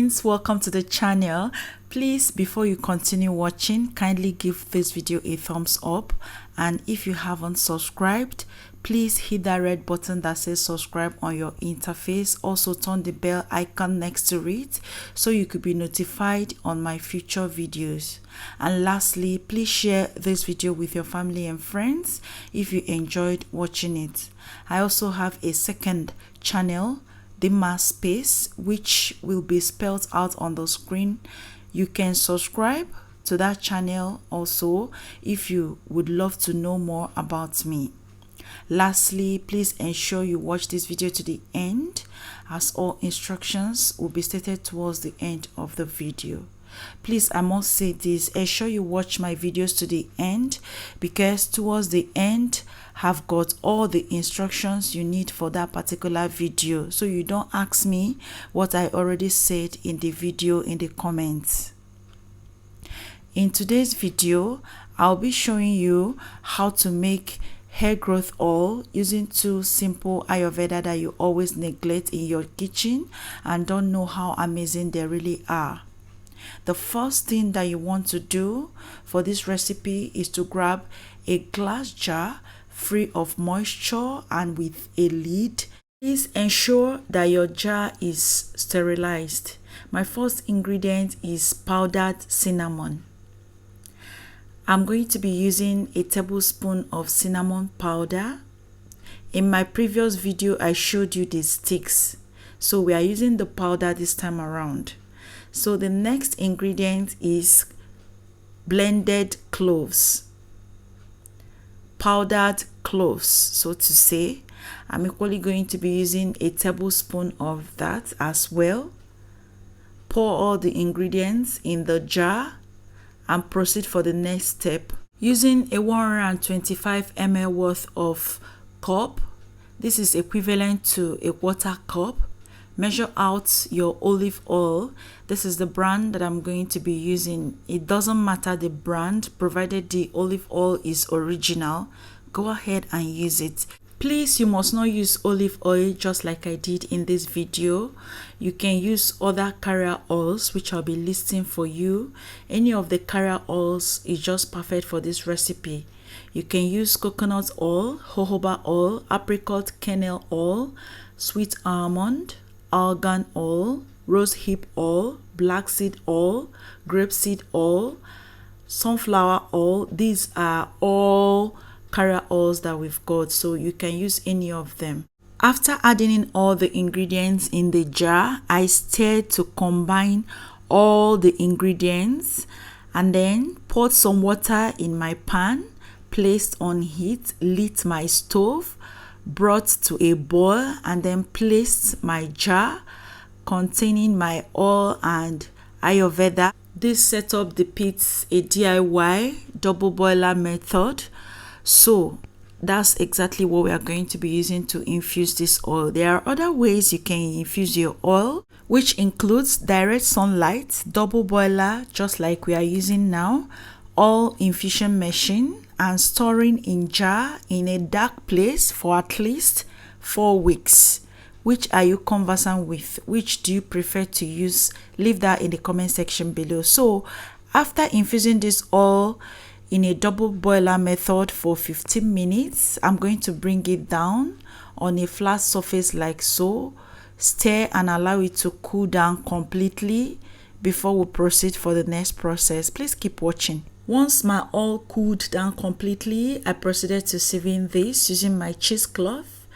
Greetings, welcome to the channel. Please, before you continue watching, kindly give this video a thumbs up, and if you haven't subscribed, please hit that red button that says subscribe on your interface. Also turn the bell icon next to it so you could be notified on my future videos. And lastly, please share this video with your family and friends if you enjoyed watching it. I also have a second channel, the mass space, which will be spelled out on the screen. You can subscribe to that channel also if you would love to know more about me. Lastly, please ensure you watch this video to the end, as all instructions will be stated towards the end of the video. Please, I must say this, ensure you watch my videos to the end, because towards the end have got all the instructions you need for that particular video, so you don't ask me what I already said in the video in the comments. In today's video, I'll be showing you how to make hair growth oil using two simple Ayurveda that you always neglect in your kitchen and don't know how amazing they really are. The first thing that you want to do for this recipe is to grab a glass jar free of moisture and with a lid. Please ensure that your jar is sterilized. My first ingredient is powdered cinnamon. I'm going to be using a tablespoon of cinnamon powder. In my previous video, I showed you the sticks, so we are using the powder this time around. So the next ingredient is blended cloves, powdered cloves, so to say. I'm equally going to be using a tablespoon of that as well. Pour all the ingredients in the jar and proceed for the next step. Using a 125 ml worth of cup, this is equivalent to a quarter cup. Measure out your olive oil. This is the brand that I'm going to be using. It doesn't matter the brand, provided the olive oil is original. Go ahead and use it. Please, you must not use olive oil just like I did in this video. You can use other carrier oils, which I'll be listing for you. Any of the carrier oils is just perfect for this recipe. You can use coconut oil, jojoba oil, apricot kernel oil, sweet almond, argan oil, rosehip oil, black seed oil, grapeseed oil, sunflower oil. These are all carrier oils that we've got, so you can use any of them. After adding in all the ingredients in the jar, I stirred to combine all the ingredients and then poured some water in my pan, placed on heat, lit my stove, brought to a boil, and then placed my jar containing my oil and Ayurveda. This setup depicts a DIY double boiler method, so that's exactly what we are going to be using to infuse this oil. There are other ways you can infuse your oil, which includes direct sunlight, double boiler just like we are using now, oil infusion machine, and storing in jar in a dark place for at least 4 weeks. Which are you conversant with? Which do you prefer to use? Leave that in the comment section below. So after infusing this oil in a double boiler method for 15 minutes, I'm going to bring it down on a flat surface like so, stir and allow it to cool down completely before we proceed for the next process. Please keep watching. Once my oil cooled down completely, I proceeded to sieving this using my cheesecloth,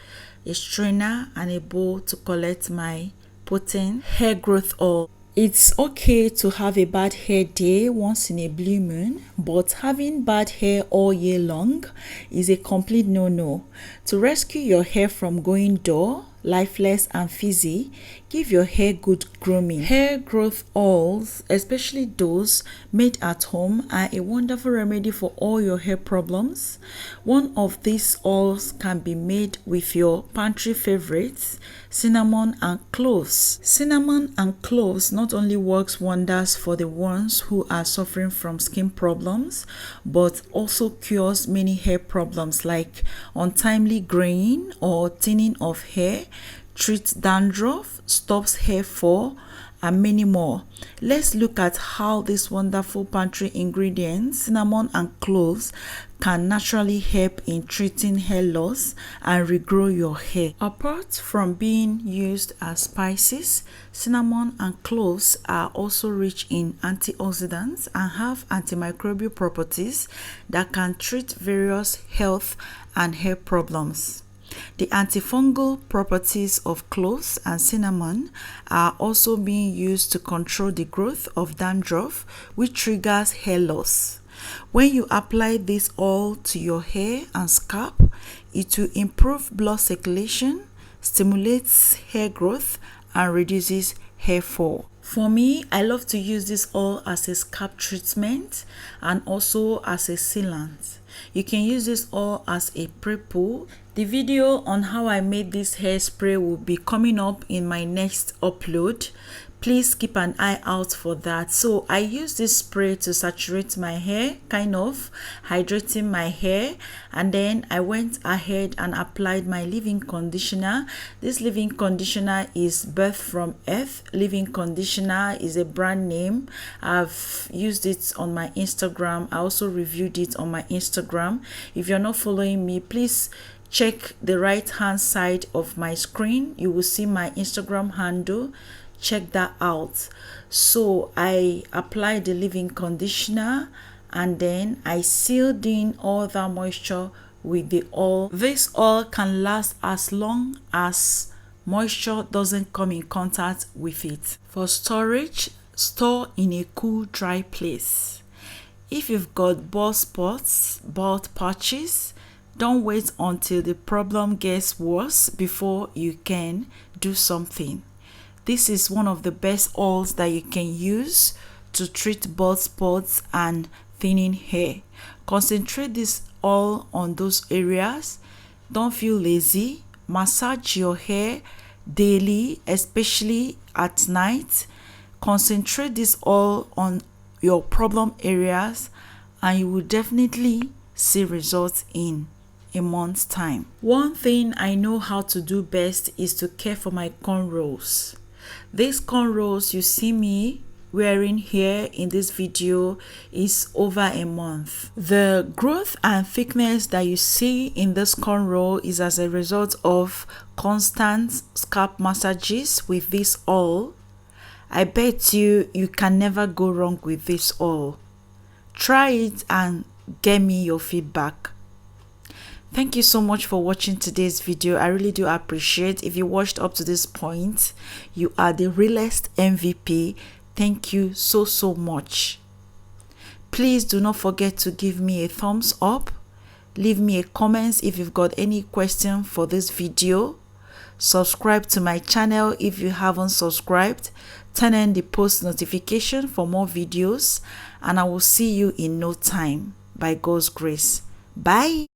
a strainer, and a bowl to collect my potent hair growth oil. It's okay to have a bad hair day once in a blue moon, but having bad hair all year long is a complete no-no. To rescue your hair from going dull, lifeless, and frizzy, give your hair good grooming. Hair growth oils, especially those made at home, are a wonderful remedy for all your hair problems. One of these oils can be made with your pantry favorites, cinnamon and cloves. Cinnamon and cloves not only works wonders for the ones who are suffering from skin problems, but also cures many hair problems like untimely graying or thinning of hair, treats dandruff, stops hair fall, and many more. Let's look at how these wonderful pantry ingredients, cinnamon and cloves, can naturally help in treating hair loss and regrow your hair. Apart from being used as spices, cinnamon and cloves are also rich in antioxidants and have antimicrobial properties that can treat various health and hair problems. The antifungal properties of cloves and cinnamon are also being used to control the growth of dandruff, which triggers hair loss. When you apply this oil to your hair and scalp, it will improve blood circulation, stimulates hair growth, and reduces hair fall. For me, I love to use this oil as a scalp treatment and also as a sealant. You can use this oil as a pre-poo. The video on how I made this hairspray will be coming up in my next upload. Please keep an eye out for that. So I use this spray to saturate my hair, kind of hydrating my hair, and then I went ahead and applied my leave-in conditioner. This leave-in conditioner is Birth from Earth. Leave-in conditioner is a brand name. I've used it on my Instagram. I also reviewed it on my Instagram. If you're not following me, please check the right hand side of my screen. You will see my Instagram handle. Check that out. So I applied the leave-in conditioner and then I sealed in all that moisture with the oil. This oil can last as long as moisture doesn't come in contact with it. For storage, store in a cool, dry place. If you've got bald spots, bald patches, don't wait until the problem gets worse before you can do something. This is one of the best oils that you can use to treat bald spots and thinning hair. Concentrate this oil on those areas. Don't feel lazy. Massage your hair daily, especially at night. Concentrate this oil on your problem areas and you will definitely see results in a month's time. One thing I know how to do best is to care for my cornrows. These cornrows you see me wearing here in this video is over a month. The growth and thickness that you see in this cornrow is as a result of constant scalp massages with this oil. I bet you can never go wrong with this oil. Try it and get me your feedback. Thank you so much for watching today's video. I really do appreciate. If you watched up to this point, you are the realest MVP. Thank you so much. Please do not forget to give me a thumbs up. Leave me a comment if you've got any question for this video. Subscribe to my channel if you haven't subscribed. Turn on the post notification for more videos, and I will see you in no time by God's grace. Bye.